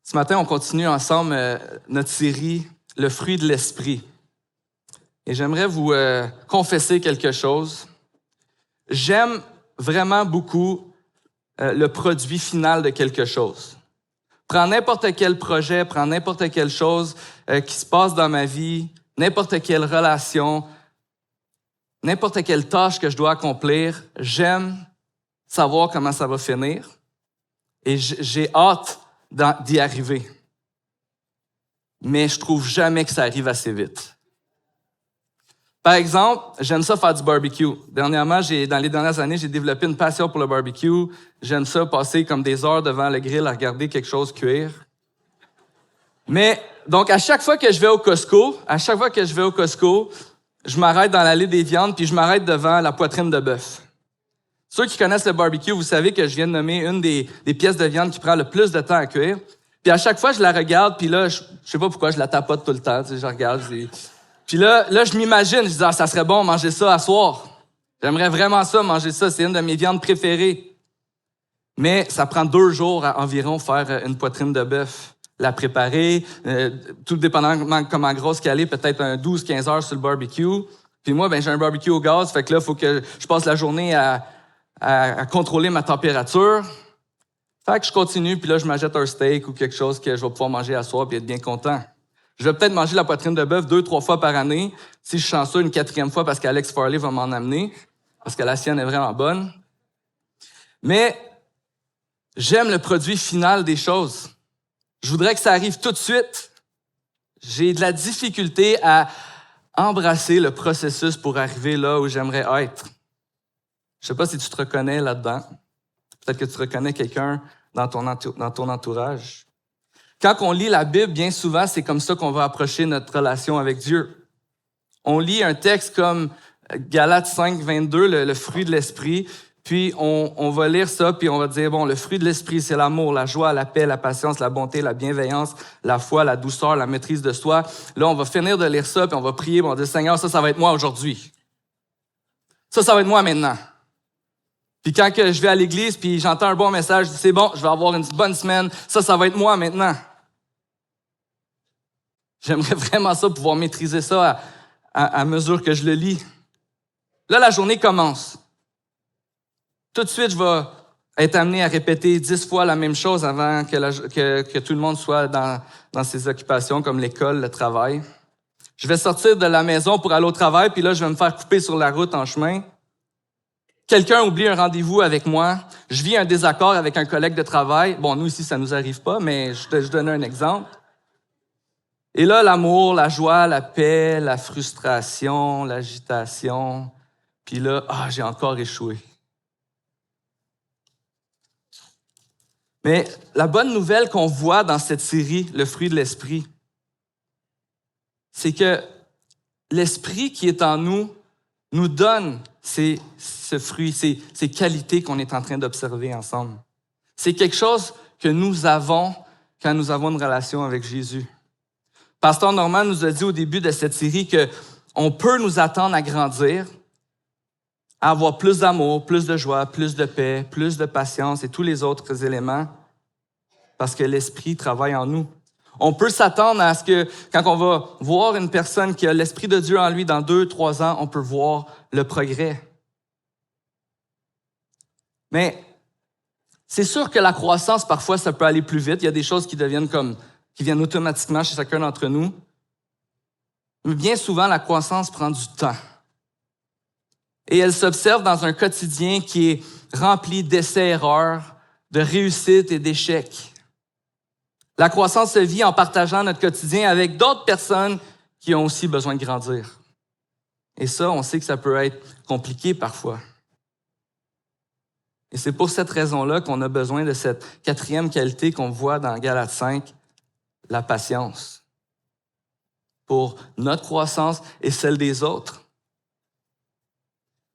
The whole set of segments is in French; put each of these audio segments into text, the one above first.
Ce matin, on continue ensemble notre série « Le fruit de l'esprit ». Et j'aimerais vous confesser quelque chose. J'aime vraiment beaucoup le produit final de quelque chose. Prends n'importe quel projet, prends n'importe quelle chose qui se passe dans ma vie, n'importe quelle relation, n'importe quelle tâche que je dois accomplir, j'aime savoir comment ça va finir et j'ai hâte d'y arriver. Mais je trouve jamais que ça arrive assez vite. Par exemple, j'aime ça faire du barbecue. Dernièrement, dans les dernières années, j'ai développé une passion pour le barbecue. J'aime ça passer comme des heures devant le grill à regarder quelque chose cuire. Mais, donc, à chaque fois que je vais au Costco, je m'arrête dans l'allée des viandes puis je m'arrête devant la poitrine de bœuf. Ceux qui connaissent le barbecue, vous savez que je viens de nommer une des pièces de viande qui prend le plus de temps à cuire. Puis à chaque fois, je la regarde, puis là, je sais pas pourquoi je la tapote tout le temps. Tu sais, je regarde, puis là, je m'imagine, je dis, ça serait bon manger ça à soir. J'aimerais vraiment ça, manger ça. C'est une de mes viandes préférées. Mais ça prend 2 jours environ faire une poitrine de bœuf. La préparer, tout dépendamment comment grosse qu'elle est, peut-être un 12-15 heures sur le barbecue. Puis moi, j'ai un barbecue au gaz, fait que là, il faut que je passe la journée à contrôler ma température. Fait que je continue, puis là, je m'achète un steak ou quelque chose que je vais pouvoir manger à soir puis être bien content. Je vais peut-être manger la poitrine de bœuf 2-3 fois par année. Si je suis chanceux, une 4e fois parce qu'Alex Farley va m'en amener, parce que la sienne est vraiment bonne. Mais j'aime le produit final des choses. Je voudrais que ça arrive tout de suite. J'ai de la difficulté à embrasser le processus pour arriver là où j'aimerais être. Je sais pas si tu te reconnais là-dedans. Peut-être que tu reconnais quelqu'un dans ton entourage. Quand on lit la Bible, bien souvent, c'est comme ça qu'on va approcher notre relation avec Dieu. On lit un texte comme Galates 5, 22, le fruit de l'esprit, puis on va lire ça, puis on va dire, bon, le fruit de l'esprit, c'est l'amour, la joie, la paix, la patience, la bonté, la bienveillance, la foi, la douceur, la maîtrise de soi. Là, on va finir de lire ça, puis on va prier, puis on va dire, Seigneur, ça va être moi aujourd'hui. Ça va être moi maintenant. Puis quand que je vais à l'église, puis j'entends un bon message, je dis, c'est bon, je vais avoir une bonne semaine, ça va être moi maintenant. J'aimerais vraiment ça, pouvoir maîtriser ça à mesure que je le lis. Là, la journée commence. Tout de suite, je vais être amené à répéter 10 fois la même chose avant que tout le monde soit dans ses occupations comme l'école, le travail. Je vais sortir de la maison pour aller au travail, puis là, je vais me faire couper sur la route en chemin. Quelqu'un oublie un rendez-vous avec moi. Je vis un désaccord avec un collègue de travail. Bon, nous ici, ça nous arrive pas, mais je donne un exemple. Et là, l'amour, la joie, la paix, la frustration, l'agitation. Puis là, j'ai encore échoué. Mais la bonne nouvelle qu'on voit dans cette série, Le fruit de l'esprit, c'est que l'esprit qui est en nous donne ce fruit, ces qualités qu'on est en train d'observer ensemble. C'est quelque chose que nous avons quand nous avons une relation avec Jésus. Pasteur Normand nous a dit au début de cette série qu'on peut nous attendre à grandir, à avoir plus d'amour, plus de joie, plus de paix, plus de patience et tous les autres éléments parce que l'Esprit travaille en nous. On peut s'attendre à ce que quand on va voir une personne qui a l'Esprit de Dieu en lui dans 2-3 ans, on peut voir le progrès. Mais c'est sûr que la croissance, parfois, ça peut aller plus vite. Il y a des choses qui viennent automatiquement chez chacun d'entre nous. Mais bien souvent, la croissance prend du temps. Et elle s'observe dans un quotidien qui est rempli d'essais-erreurs, de réussites et d'échecs. La croissance se vit en partageant notre quotidien avec d'autres personnes qui ont aussi besoin de grandir. Et ça, on sait que ça peut être compliqué parfois. Et c'est pour cette raison-là qu'on a besoin de cette 4e qualité qu'on voit dans Galates 5, la patience, pour notre croissance et celle des autres.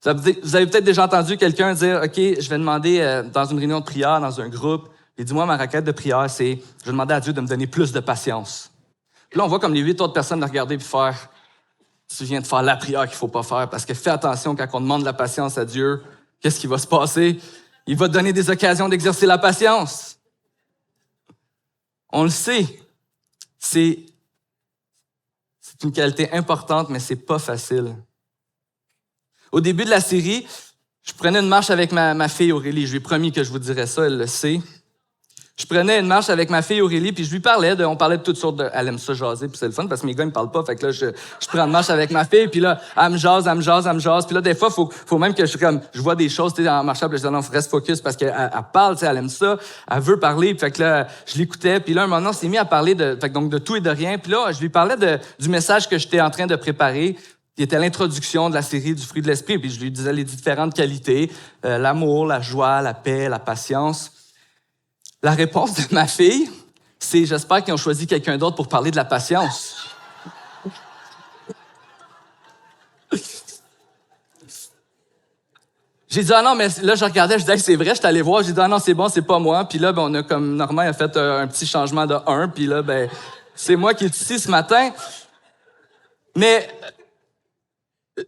Vous avez peut-être déjà entendu quelqu'un dire, OK, je vais demander dans une réunion de prière, dans un groupe, et dis-moi, ma requête de prière, c'est, je vais demander à Dieu de me donner plus de patience. Puis là, on voit comme les 8 autres personnes de regarder et faire, tu viens de faire la prière qu'il ne faut pas faire, parce que fais attention quand on demande de la patience à Dieu, qu'est-ce qui va se passer? Il va te donner des occasions d'exercer la patience. On le sait, c'est une qualité importante, mais c'est pas facile. Au début de la série, je prenais une marche avec ma fille Aurélie. Je lui ai promis que je vous dirais ça, elle le sait. Je prenais une marche avec ma fille Aurélie, puis je lui parlais on parlait de toutes sortes elle aime ça jaser, puis c'est le fun, parce que mes gars, ils me parlent pas, fait que là, je prends une marche avec ma fille, puis là, elle me jase, puis là, des fois, faut même que je vois des choses, tu sais, en marchant, puis je dis, non, reste focus, parce qu'elle parle, tu sais, elle aime ça, elle veut parler, fait que là, je l'écoutais, puis là, un moment, on s'est mis à parler de tout et de rien, puis là, je lui parlais du message que j'étais en train de préparer, qui était l'introduction de la série du fruit de l'esprit, puis je lui disais les différentes qualités, l'amour, la joie, la paix, la patience. La réponse de ma fille, c'est « J'espère qu'ils ont choisi quelqu'un d'autre pour parler de la patience. » J'ai dit « Ah non, mais là, je regardais, je disais hey, c'est vrai, je suis allé voir. » J'ai dit « Ah non, c'est bon, c'est pas moi. » Puis là, on a comme, Normand a fait un petit changement de 1, puis là, c'est moi qui est ici ce matin. Mais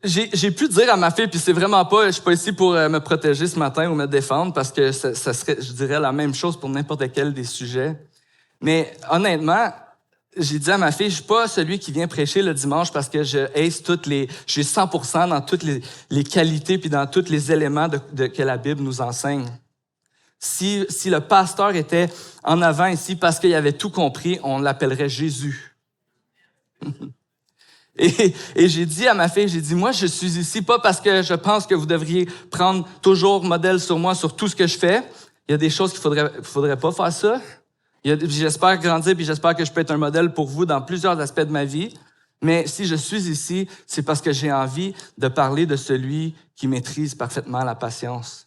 j'ai pu dire à ma fille, puis c'est vraiment pas, je suis pas ici pour me protéger ce matin ou me défendre, parce que ça serait, je dirais, la même chose pour n'importe quel des sujets. Mais honnêtement, j'ai dit à ma fille, je suis pas celui qui vient prêcher le dimanche parce que je ace je suis 100% dans toutes les qualités puis dans tous les éléments que la Bible nous enseigne. Si le pasteur était en avant ici parce qu'il avait tout compris, on l'appellerait Jésus. Et j'ai dit à ma fille, j'ai dit, moi, je suis ici pas parce que je pense que vous devriez prendre toujours modèle sur moi, sur tout ce que je fais. Il y a des choses qu'il faudrait pas faire ça. J'espère grandir puis j'espère que je peux être un modèle pour vous dans plusieurs aspects de ma vie. Mais si je suis ici, c'est parce que j'ai envie de parler de celui qui maîtrise parfaitement la patience.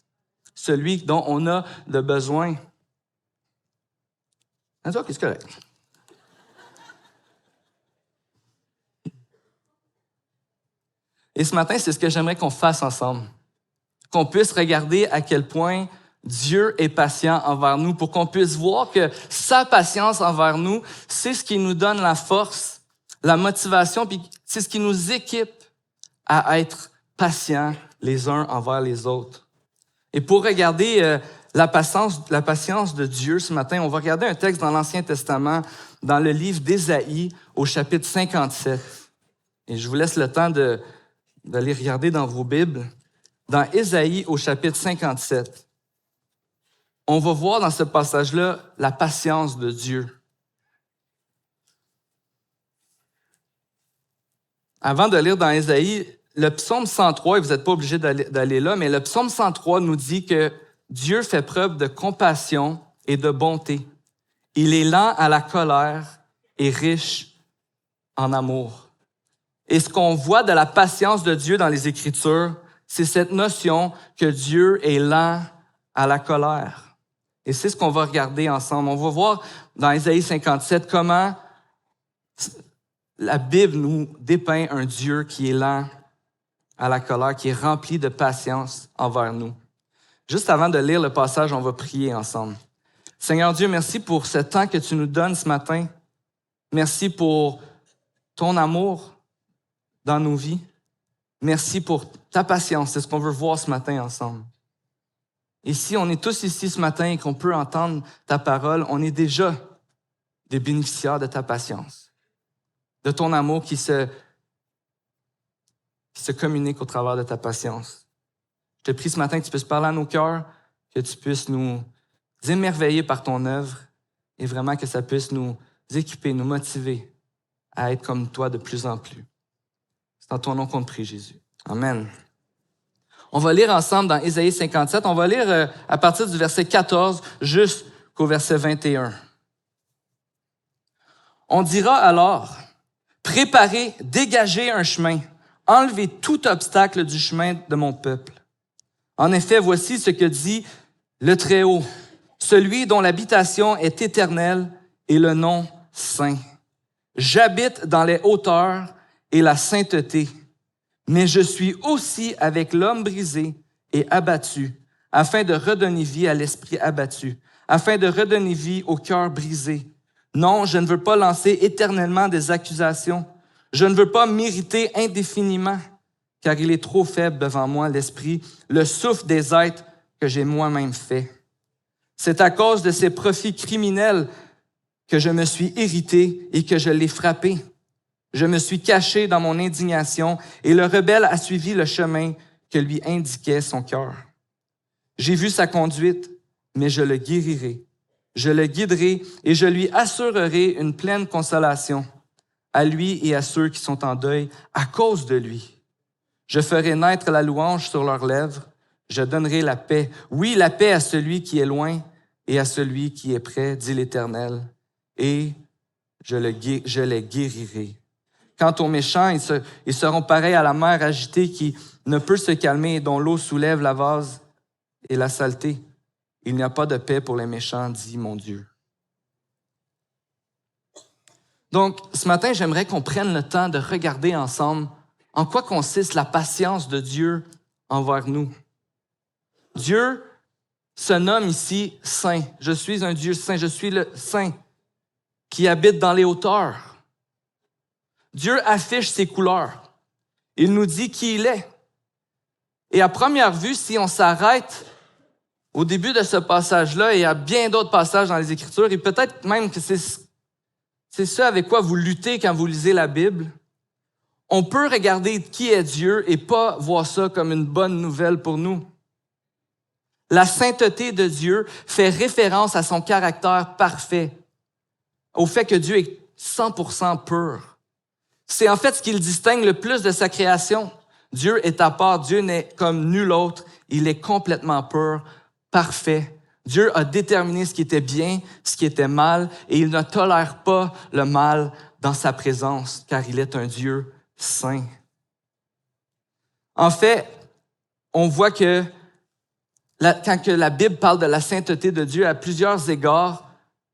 Celui dont on a de besoin. Attends, qu'est-ce que c'est? Et ce matin, c'est ce que j'aimerais qu'on fasse ensemble. Qu'on puisse regarder à quel point Dieu est patient envers nous, pour qu'on puisse voir que sa patience envers nous, c'est ce qui nous donne la force, la motivation, puis c'est ce qui nous équipe à être patients les uns envers les autres. Et pour regarder la patience de Dieu ce matin, on va regarder un texte dans l'Ancien Testament, dans le livre d'Ésaïe, au chapitre 57. Et je vous laisse le temps d'aller regarder dans vos Bibles. Dans Ésaïe, au chapitre 57, on va voir dans ce passage-là la patience de Dieu. Avant de lire dans Ésaïe, le psaume 103, et vous n'êtes pas obligé d'aller là, mais le psaume 103 nous dit que Dieu fait preuve de compassion et de bonté. Il est lent à la colère et riche en amour. Et ce qu'on voit de la patience de Dieu dans les Écritures, c'est cette notion que Dieu est lent à la colère. Et c'est ce qu'on va regarder ensemble. On va voir dans Ésaïe 57 comment la Bible nous dépeint un Dieu qui est lent à la colère, qui est rempli de patience envers nous. Juste avant de lire le passage, on va prier ensemble. Seigneur Dieu, merci pour ce temps que tu nous donnes ce matin. Merci pour ton amour dans nos vies. Merci pour ta patience. C'est ce qu'on veut voir ce matin ensemble. Et si on est tous ici ce matin et qu'on peut entendre ta parole, on est déjà des bénéficiaires de ta patience, de ton amour qui se communique au travers de ta patience. Je te prie ce matin que tu puisses parler à nos cœurs, que tu puisses nous émerveiller par ton œuvre et vraiment que ça puisse nous équiper, nous motiver à être comme toi de plus en plus. C'est dans ton nom qu'on te prie, Jésus. Amen. On va lire ensemble dans Ésaïe 57. On va lire à partir du verset 14 jusqu'au verset 21. On dira alors, préparez, dégagez un chemin, enlevez tout obstacle du chemin de mon peuple. En effet, voici ce que dit le Très-Haut, celui dont l'habitation est éternelle et le nom saint. J'habite dans les hauteurs et la sainteté. Mais je suis aussi avec l'homme brisé et abattu, afin de redonner vie à l'esprit abattu, afin de redonner vie au cœur brisé. Non, je ne veux pas lancer éternellement des accusations. Je ne veux pas m'irriter indéfiniment, car il est trop faible devant moi, l'esprit, le souffle des êtres que j'ai moi-même fait. C'est à cause de ces profits criminels que je me suis irrité et que je l'ai frappé. Je me suis caché dans mon indignation et le rebelle a suivi le chemin que lui indiquait son cœur. J'ai vu sa conduite, mais je le guérirai. Je le guiderai et je lui assurerai une pleine consolation, à lui et à ceux qui sont en deuil à cause de lui. Je ferai naître la louange sur leurs lèvres. Je donnerai la paix. Oui, la paix à celui qui est loin et à celui qui est près, dit l'Éternel. Et je les guérirai. Quant aux méchants, ils seront pareils à la mer agitée qui ne peut se calmer et dont l'eau soulève la vase et la saleté. Il n'y a pas de paix pour les méchants, dit mon Dieu. Donc, ce matin, j'aimerais qu'on prenne le temps de regarder ensemble en quoi consiste la patience de Dieu envers nous. Dieu se nomme ici Saint. Je suis un Dieu saint, je suis le Saint qui habite dans les hauteurs. Dieu affiche ses couleurs. Il nous dit qui il est. Et à première vue, si on s'arrête au début de ce passage-là, et il y a bien d'autres passages dans les Écritures, et peut-être même que c'est ce avec quoi vous luttez quand vous lisez la Bible, on peut regarder qui est Dieu et pas voir ça comme une bonne nouvelle pour nous. La sainteté de Dieu fait référence à son caractère parfait, au fait que Dieu est 100% pur. C'est en fait ce qui le distingue le plus de sa création. Dieu est à part, Dieu n'est comme nul autre, il est complètement pur, parfait. Dieu a déterminé ce qui était bien, ce qui était mal, et il ne tolère pas le mal dans sa présence, car il est un Dieu saint. En fait, on voit que quand la Bible parle de la sainteté de Dieu à plusieurs égards,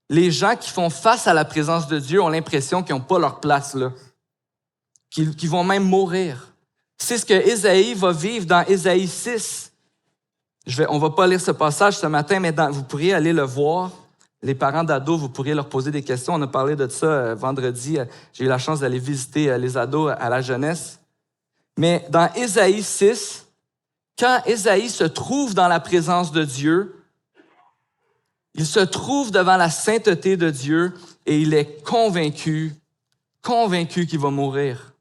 les gens qui font face à la présence de Dieu ont l'impression qu'ils n'ont pas leur place là, qu'ils vont même mourir. C'est ce que Ésaïe va vivre dans Ésaïe 6. On va pas lire ce passage ce matin, mais vous pourriez aller le voir. Les parents d'ados, vous pourriez leur poser des questions. On a parlé de ça vendredi. J'ai eu la chance d'aller visiter les ados à la jeunesse. Mais dans Ésaïe 6, quand Ésaïe se trouve dans la présence de Dieu, il se trouve devant la sainteté de Dieu et il est convaincu qu'il va mourir.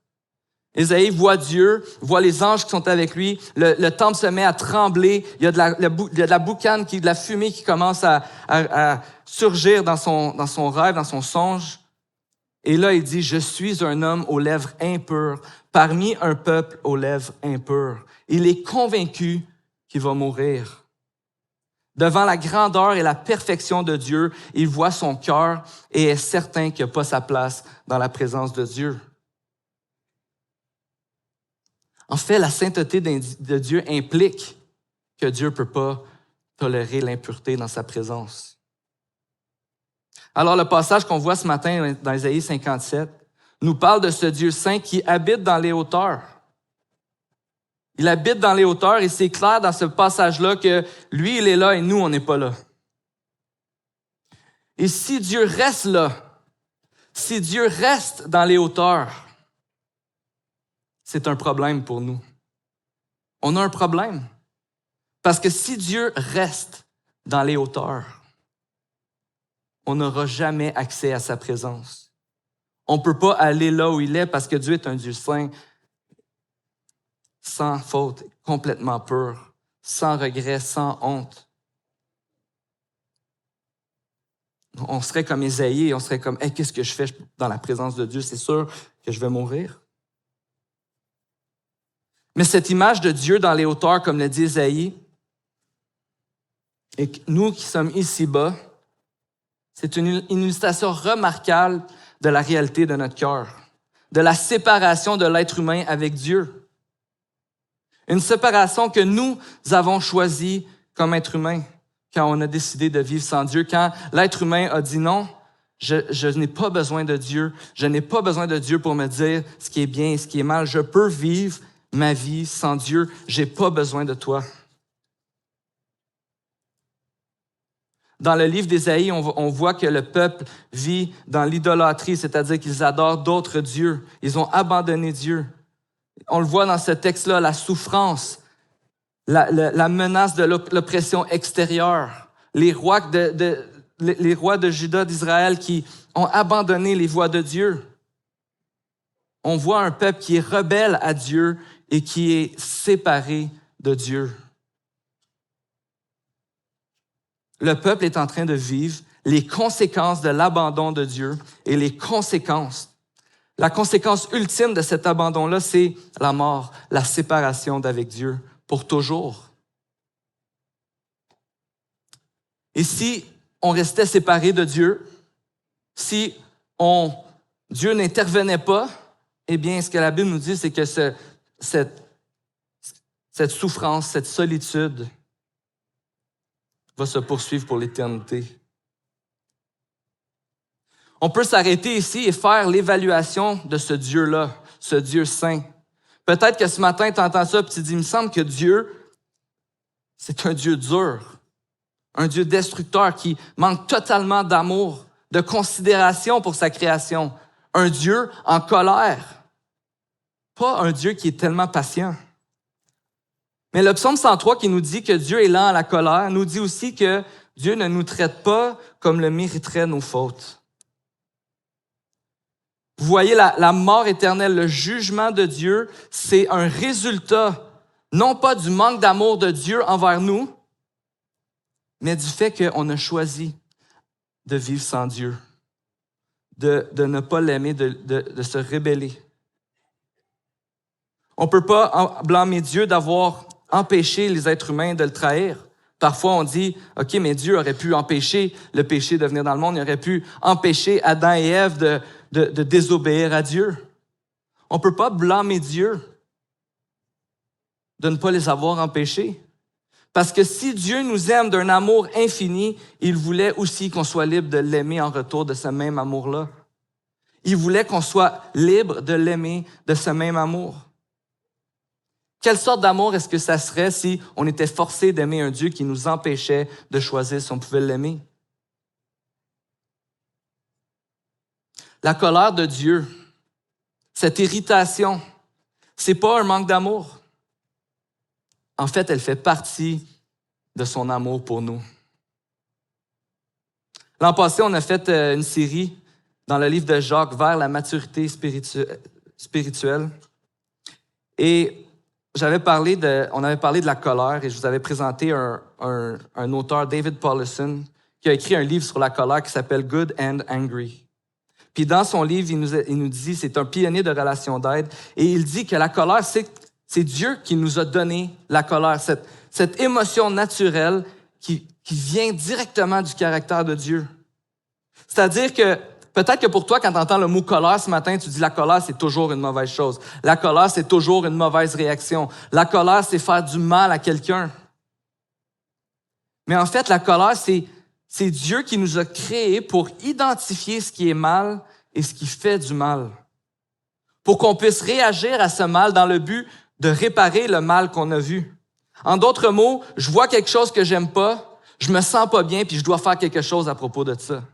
Ésaïe voit Dieu, voit les anges qui sont avec lui, le temple se met à trembler, il y a de la boucane, de la fumée qui commence à surgir dans son rêve, dans son songe. Et là, il dit, « Je suis un homme aux lèvres impures, parmi un peuple aux lèvres impures. » Il est convaincu qu'il va mourir. Devant la grandeur et la perfection de Dieu, il voit son cœur et est certain qu'il n'a pas sa place dans la présence de Dieu. En fait, la sainteté de Dieu implique que Dieu ne peut pas tolérer l'impureté dans sa présence. Alors, le passage qu'on voit ce matin dans Ésaïe 57 nous parle de ce Dieu saint qui habite dans les hauteurs. Il habite dans les hauteurs et c'est clair dans ce passage-là que lui, il est là et nous, on n'est pas là. Et si Dieu reste là, si Dieu reste dans les hauteurs, c'est un problème pour nous. On a un problème. Parce que si Dieu reste dans les hauteurs, on n'aura jamais accès à sa présence. On ne peut pas aller là où il est parce que Dieu est un Dieu saint, sans faute, complètement pur, sans regret, sans honte. On serait comme Ésaïe, on serait comme, hey, qu'est-ce que je fais dans la présence de Dieu? C'est sûr que je vais mourir. Mais cette image de Dieu dans les hauteurs, comme le dit Ésaïe, et nous qui sommes ici-bas, c'est une illustration remarquable de la réalité de notre cœur, de la séparation de l'être humain avec Dieu. Une séparation que nous avons choisie comme être humain quand on a décidé de vivre sans Dieu, quand l'être humain a dit non, je n'ai pas besoin de Dieu, je n'ai pas besoin de Dieu pour me dire ce qui est bien et ce qui est mal, je peux vivre ma vie sans Dieu, j'ai pas besoin de toi. Dans le livre d'Ésaïe, on voit que le peuple vit dans l'idolâtrie, c'est-à-dire qu'ils adorent d'autres dieux. Ils ont abandonné Dieu. On le voit dans ce texte-là, la souffrance, la menace de l'oppression extérieure. Les rois les rois de Juda, d'Israël, qui ont abandonné les voies de Dieu. On voit un peuple qui est rebelle à Dieu et qui est séparé de Dieu. Le peuple est en train de vivre les conséquences de l'abandon de Dieu et les conséquences. La conséquence ultime de cet abandon-là, c'est la mort, la séparation d'avec Dieu pour toujours. Et si on restait séparé de Dieu, si Dieu n'intervenait pas, eh bien, ce que la Bible nous dit, c'est que cette souffrance, cette solitude va se poursuivre pour l'éternité. On peut s'arrêter ici et faire l'évaluation de ce Dieu-là, ce Dieu saint. Peut-être que ce matin, tu entends ça et tu te dis, il me semble que Dieu, c'est un Dieu dur, un Dieu destructeur qui manque totalement d'amour, de considération pour sa création. Un Dieu en colère, pas un Dieu qui est tellement patient. Mais le psaume 103 qui nous dit que Dieu est lent à la colère nous dit aussi que Dieu ne nous traite pas comme le mériteraient nos fautes. Vous voyez, la mort éternelle, le jugement de Dieu, c'est un résultat, non pas du manque d'amour de Dieu envers nous, mais du fait qu'on a choisi de vivre sans Dieu, de ne pas l'aimer, de se rebeller. On ne peut pas blâmer Dieu d'avoir empêché les êtres humains de le trahir. Parfois, on dit, OK, mais Dieu aurait pu empêcher le péché de venir dans le monde, il aurait pu empêcher Adam et Ève de désobéir à Dieu. On ne peut pas blâmer Dieu de ne pas les avoir empêchés. Parce que si Dieu nous aime d'un amour infini, il voulait aussi qu'on soit libre de l'aimer en retour de ce même amour-là. Il voulait qu'on soit libre de l'aimer de ce même amour. Quelle sorte d'amour est-ce que ça serait si on était forcé d'aimer un Dieu qui nous empêchait de choisir si on pouvait l'aimer? La colère de Dieu, cette irritation, c'est pas un manque d'amour. En fait, elle fait partie de son amour pour nous. L'an passé, on a fait une série dans le livre de Jacques vers la maturité spirituelle. Et on avait parlé de la colère et je vous avais présenté un auteur, David Powlison, qui a écrit un livre sur la colère qui s'appelle Good and Angry. Puis dans son livre, il nous dit, c'est un pionnier de relations d'aide, et il dit que la colère, c'est Dieu qui nous a donné la colère, cette émotion naturelle qui vient directement du caractère de Dieu. C'est-à-dire que peut-être que pour toi, quand tu entends le mot colère ce matin, tu dis la colère, c'est toujours une mauvaise chose. La colère, c'est toujours une mauvaise réaction. La colère, c'est faire du mal à quelqu'un. Mais en fait, la colère, c'est Dieu qui nous a créés pour identifier ce qui est mal et ce qui fait du mal. Pour qu'on puisse réagir à ce mal dans le but de réparer le mal qu'on a vu. En d'autres mots, je vois quelque chose que j'aime pas, je me sens pas bien, puis je dois faire quelque chose à propos de ça.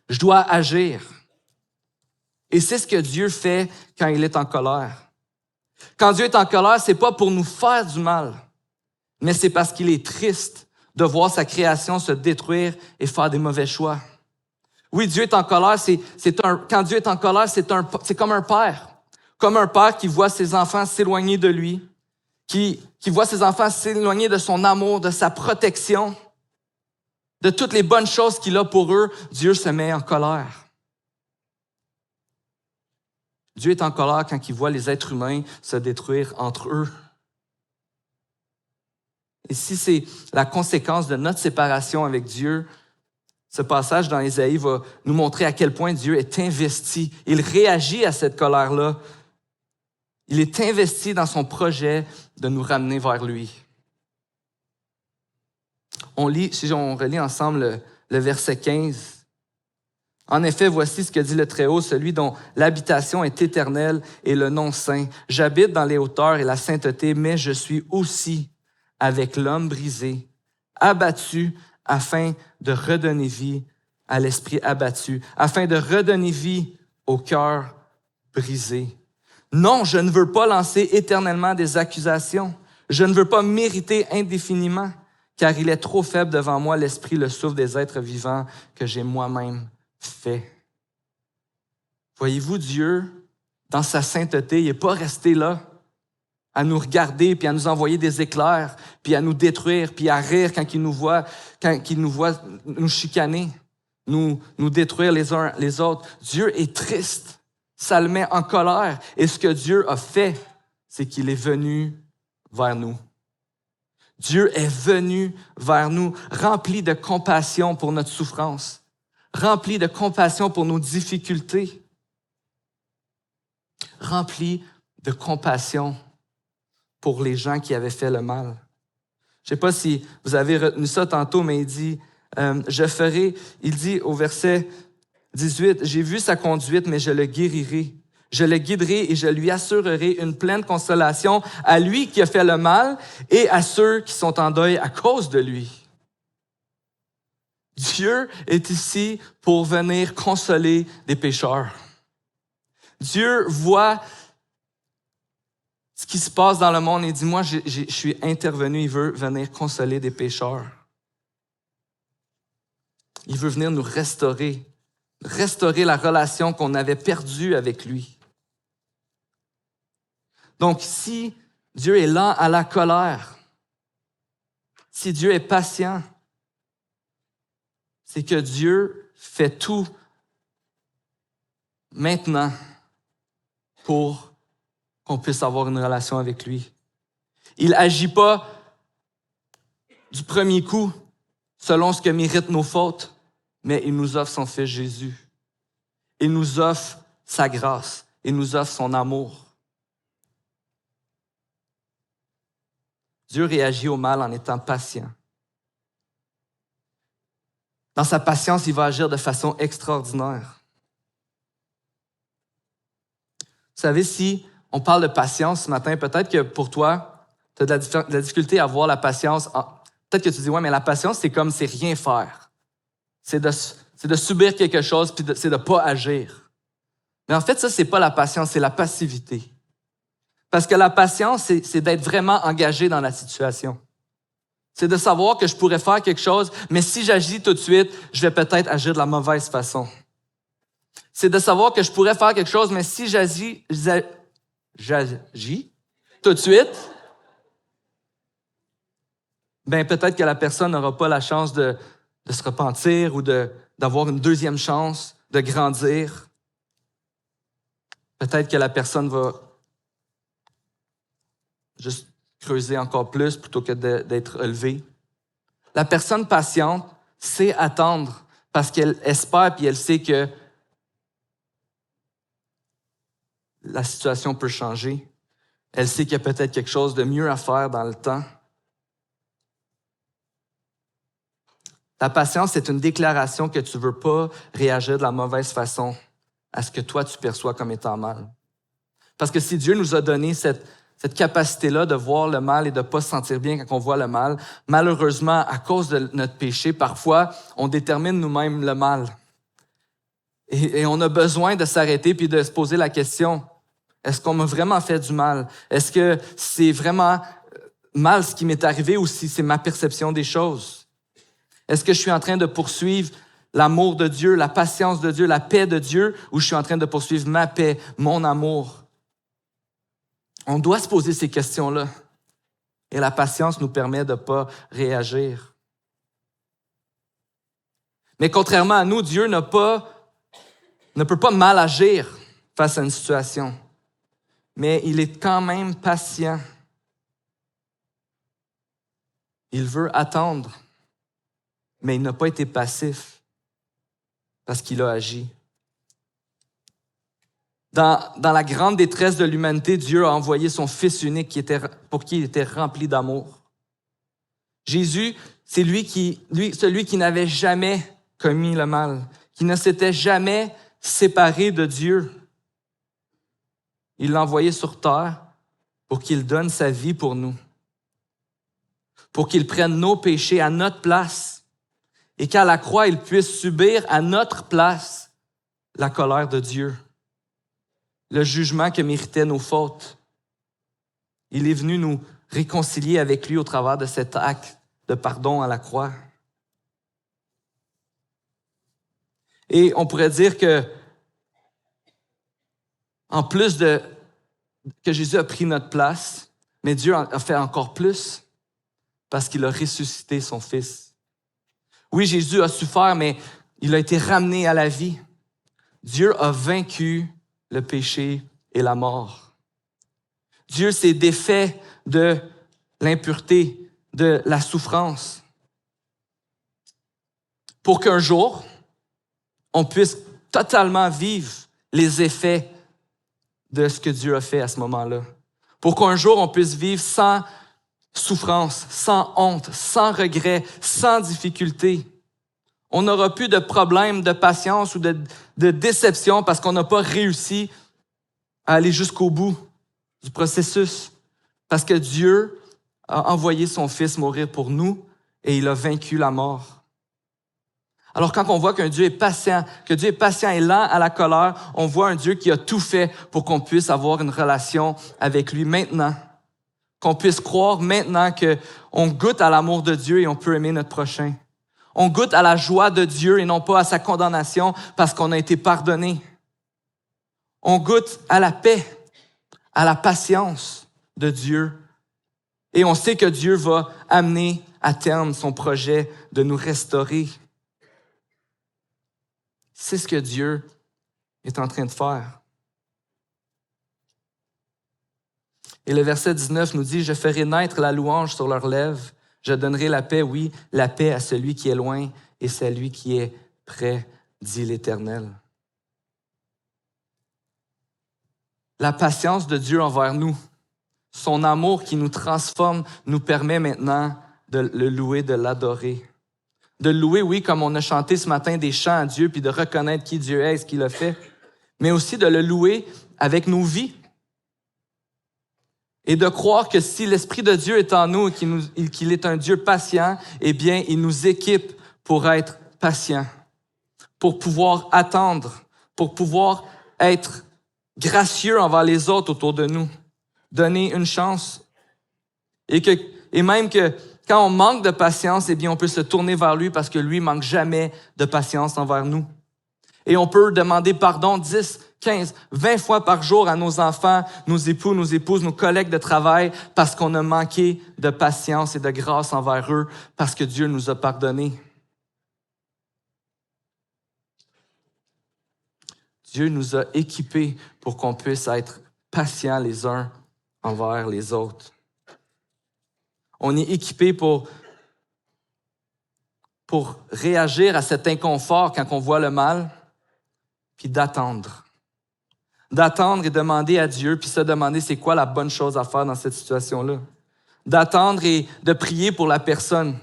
Je dois agir. Et c'est ce que Dieu fait quand il est en colère. Quand Dieu est en colère, c'est pas pour nous faire du mal, mais c'est parce qu'il est triste de voir sa création se détruire et faire des mauvais choix. Oui, Dieu est en colère, quand Dieu est en colère, c'est comme un père. Comme un père qui voit ses enfants s'éloigner de lui, qui voit ses enfants s'éloigner de son amour, de sa protection, de toutes les bonnes choses qu'il a pour eux, Dieu se met en colère. Dieu est en colère quand il voit les êtres humains se détruire entre eux. Et si c'est la conséquence de notre séparation avec Dieu, ce passage dans Ésaïe va nous montrer à quel point Dieu est investi. Il réagit à cette colère-là. Il est investi dans son projet de nous ramener vers lui. On relit ensemble le verset 15. En effet, voici ce que dit le Très-Haut, celui dont l'habitation est éternelle et le nom saint. J'habite dans les hauteurs et la sainteté, mais je suis aussi avec l'homme brisé, abattu, afin de redonner vie à l'esprit abattu, afin de redonner vie au cœur brisé. Non, je ne veux pas lancer éternellement des accusations. Je ne veux pas mériter indéfiniment, car il est trop faible devant moi, l'esprit, le souffle des êtres vivants que j'ai moi-même fait. Voyez-vous, Dieu, dans sa sainteté, il n'est pas resté là à nous regarder, puis à nous envoyer des éclairs, puis à nous détruire, puis à rire quand il nous voit nous chicaner, nous détruire les uns les autres. Dieu est triste, ça le met en colère. Et ce que Dieu a fait, c'est qu'il est venu vers nous. Dieu est venu vers nous, rempli de compassion pour notre souffrance, rempli de compassion pour nos difficultés, rempli de compassion pour les gens qui avaient fait le mal. Je ne sais pas si vous avez retenu ça tantôt, mais il dit, il dit au verset 18, « J'ai vu sa conduite, mais je le guérirai. Je le guiderai et je lui assurerai une pleine consolation à lui qui a fait le mal et à ceux qui sont en deuil à cause de lui. » Dieu est ici pour venir consoler des pécheurs. Dieu voit ce qui se passe dans le monde et dit, moi, je suis intervenu, il veut venir consoler des pécheurs. Il veut venir nous restaurer la relation qu'on avait perdue avec lui. Donc, si Dieu est lent à la colère, si Dieu est patient, c'est que Dieu fait tout maintenant pour qu'on puisse avoir une relation avec lui. Il n'agit pas du premier coup selon ce que méritent nos fautes, mais il nous offre son Fils Jésus. Il nous offre sa grâce. Il nous offre son amour. Dieu réagit au mal en étant patient. Dans sa patience, il va agir de façon extraordinaire. Vous savez, si on parle de patience ce matin, peut-être que pour toi, tu as de la difficulté à voir la patience. Peut-être que tu dis, ouais, mais la patience, c'est comme c'est rien faire. C'est de subir quelque chose, puis c'est de ne pas agir. Mais en fait, ça, c'est pas la patience, c'est la passivité. Parce que la patience, c'est d'être vraiment engagé dans la situation. C'est de savoir que je pourrais faire quelque chose, mais si j'agis tout de suite, je vais peut-être agir de la mauvaise façon. C'est de savoir que je pourrais faire quelque chose, mais si j'agis tout de suite, ben peut-être que la personne n'aura pas la chance de se repentir ou d'avoir une deuxième chance, de grandir. Peut-être que la personne va juste creuser encore plus plutôt que d'être élevée. La personne patiente sait attendre parce qu'elle espère puis elle sait que la situation peut changer. Elle sait qu'il y a peut-être quelque chose de mieux à faire dans le temps. La patience, c'est une déclaration que tu ne veux pas réagir de la mauvaise façon à ce que toi, tu perçois comme étant mal. Parce que si Dieu nous a donné cette capacité-là de voir le mal et de ne pas se sentir bien quand on voit le mal, malheureusement, à cause de notre péché, parfois, on détermine nous-mêmes le mal. Et on a besoin de s'arrêter puis de se poser la question, est-ce qu'on m'a vraiment fait du mal? Est-ce que c'est vraiment mal ce qui m'est arrivé ou si c'est ma perception des choses? Est-ce que je suis en train de poursuivre l'amour de Dieu, la patience de Dieu, la paix de Dieu, ou je suis en train de poursuivre ma paix, mon amour? On doit se poser ces questions-là. Et la patience nous permet de ne pas réagir. Mais contrairement à nous, Dieu ne peut pas mal agir face à une situation. Mais il est quand même patient. Il veut attendre. Mais il n'a pas été passif parce qu'il a agi. Dans la grande détresse de l'humanité, Dieu a envoyé son Fils unique pour qui il était rempli d'amour. Jésus, c'est celui qui n'avait jamais commis le mal, qui ne s'était jamais séparé de Dieu. Il l'a envoyé sur terre pour qu'il donne sa vie pour nous, pour qu'il prenne nos péchés à notre place et qu'à la croix, il puisse subir à notre place la colère de Dieu, le jugement que méritaient nos fautes. Il est venu nous réconcilier avec lui au travers de cet acte de pardon à la croix. Et on pourrait dire que, en plus de que Jésus a pris notre place, mais Dieu a fait encore plus parce qu'il a ressuscité son Fils. Oui, Jésus a souffert, mais il a été ramené à la vie. Dieu a vaincu le péché et la mort. Dieu s'est défait de l'impureté, de la souffrance, pour qu'un jour, on puisse totalement vivre les effets de ce que Dieu a fait à ce moment-là. Pour qu'un jour, on puisse vivre sans souffrance, sans honte, sans regret, sans difficulté. On n'aura plus de problème de patience ou de déception parce qu'on n'a pas réussi à aller jusqu'au bout du processus. Parce que Dieu a envoyé son Fils mourir pour nous et il a vaincu la mort. Alors quand on voit qu'un Dieu est patient, que Dieu est patient et lent à la colère, on voit un Dieu qui a tout fait pour qu'on puisse avoir une relation avec lui maintenant. Qu'on puisse croire maintenant qu'on goûte à l'amour de Dieu et on peut aimer notre prochain. On goûte à la joie de Dieu et non pas à sa condamnation parce qu'on a été pardonné. On goûte à la paix, à la patience de Dieu. Et on sait que Dieu va amener à terme son projet de nous restaurer. C'est ce que Dieu est en train de faire. Et le verset 19 nous dit « Je ferai naître la louange sur leurs lèvres. Je donnerai la paix, oui, la paix à celui qui est loin et celui qui est près, dit l'Éternel. » La patience de Dieu envers nous, son amour qui nous transforme, nous permet maintenant de le louer, de l'adorer. De louer, oui, comme on a chanté ce matin des chants à Dieu, puis de reconnaître qui Dieu est et ce qu'il a fait, mais aussi de le louer avec nos vies. Et de croire que si l'Esprit de Dieu est en nous et qu'il est un Dieu patient, eh bien, il nous équipe pour être patients, pour pouvoir attendre, pour pouvoir être gracieux envers les autres autour de nous, donner une chance. Et même que quand on manque de patience, eh bien, on peut se tourner vers lui parce que lui manque jamais de patience envers nous. Et on peut demander pardon 10, 15, 20 fois par jour à nos enfants, nos époux, nos épouses, nos collègues de travail parce qu'on a manqué de patience et de grâce envers eux parce que Dieu nous a pardonné. Dieu nous a équipés pour qu'on puisse être patients les uns envers les autres. On est équipés pour réagir à cet inconfort quand on voit le mal, puis d'attendre. D'attendre et demander à Dieu, puis se demander c'est quoi la bonne chose à faire dans cette situation-là. D'attendre et de prier pour la personne.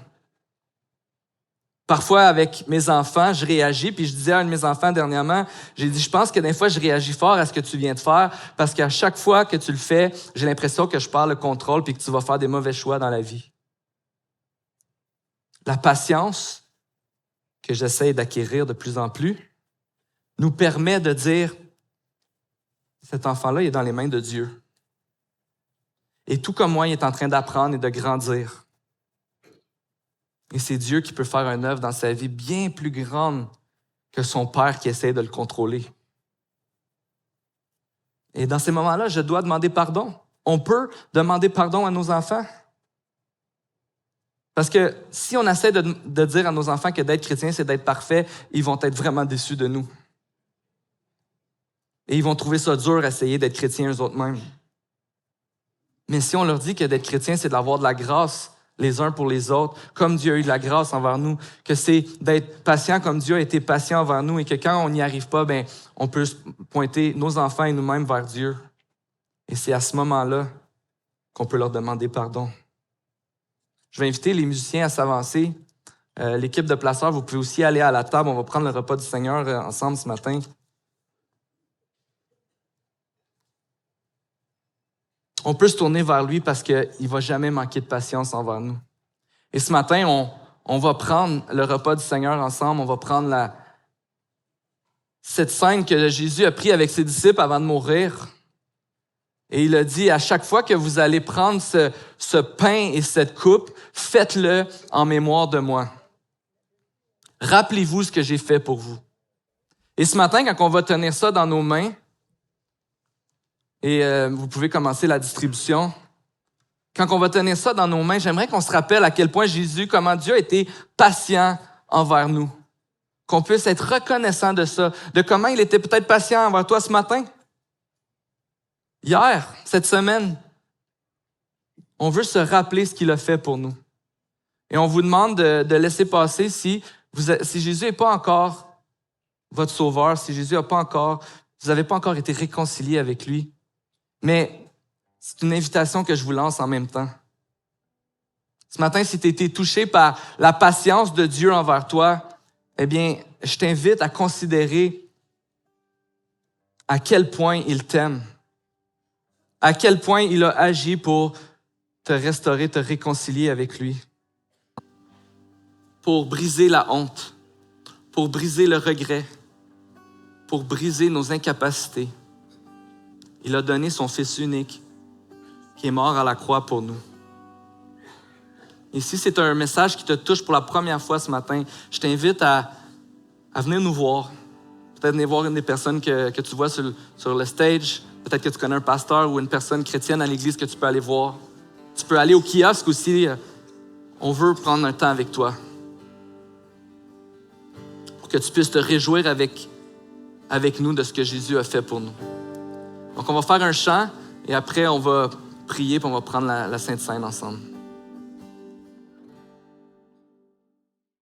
Parfois, avec mes enfants, je réagis, puis je disais à un de mes enfants dernièrement, j'ai dit, je pense que des fois, je réagis fort à ce que tu viens de faire, parce qu'à chaque fois que tu le fais, j'ai l'impression que je perds le contrôle, puis que tu vas faire des mauvais choix dans la vie. La patience que j'essaie d'acquérir de plus en plus nous permet de dire, cet enfant-là, il est dans les mains de Dieu. Et tout comme moi, il est en train d'apprendre et de grandir. Et c'est Dieu qui peut faire une œuvre dans sa vie bien plus grande que son père qui essaie de le contrôler. Et dans ces moments-là, je dois demander pardon. On peut demander pardon à nos enfants. Parce que si on essaie de dire à nos enfants que d'être chrétien, c'est d'être parfait, ils vont être vraiment déçus de nous. Et ils vont trouver ça dur d'essayer d'être chrétiens eux-mêmes. Mais si on leur dit que d'être chrétien, c'est d'avoir de la grâce les uns pour les autres, comme Dieu a eu de la grâce envers nous, que c'est d'être patient comme Dieu a été patient envers nous et que quand on n'y arrive pas, on peut pointer nos enfants et nous-mêmes vers Dieu. Et c'est à ce moment-là qu'on peut leur demander pardon. Je vais inviter les musiciens à s'avancer. L'équipe de placeurs, vous pouvez aussi aller à la table. On va prendre le repas du Seigneur ensemble ce matin. On peut se tourner vers lui parce qu'il ne va jamais manquer de patience envers nous. Et ce matin, on va prendre le repas du Seigneur ensemble. On va prendre cette scène que Jésus a prise avec ses disciples avant de mourir. Et il a dit, à chaque fois que vous allez prendre ce pain et cette coupe, faites-le en mémoire de moi. Rappelez-vous ce que j'ai fait pour vous. Et ce matin, quand on va tenir ça dans nos mains, et vous pouvez commencer la distribution, quand on va tenir ça dans nos mains, j'aimerais qu'on se rappelle à quel point Jésus, comment Dieu a été patient envers nous. Qu'on puisse être reconnaissant de ça, de comment il était peut-être patient envers toi ce matin. Hier, cette semaine, on veut se rappeler ce qu'il a fait pour nous. Et on vous demande de laisser passer si Jésus n'est pas encore votre sauveur, si Jésus n'a pas encore, vous n'avez pas encore été réconcilié avec lui. Mais c'est une invitation que je vous lance en même temps. Ce matin, si tu as été touché par la patience de Dieu envers toi, eh bien, je t'invite à considérer à quel point il t'aime, à quel point il a agi pour te restaurer, te réconcilier avec lui, pour briser la honte, pour briser le regret, pour briser nos incapacités. Il a donné son Fils unique qui est mort à la croix pour nous. Et si c'est un message qui te touche pour la première fois ce matin, je t'invite à venir nous voir. Peut-être venir voir une des personnes que tu vois sur le stage. Peut-être que tu connais un pasteur ou une personne chrétienne à l'église que tu peux aller voir. Tu peux aller au kiosque aussi. On veut prendre un temps avec toi pour que tu puisses te réjouir avec nous de ce que Jésus a fait pour nous. Donc, on va faire un chant et après, on va prier et on va prendre la Sainte Seine ensemble.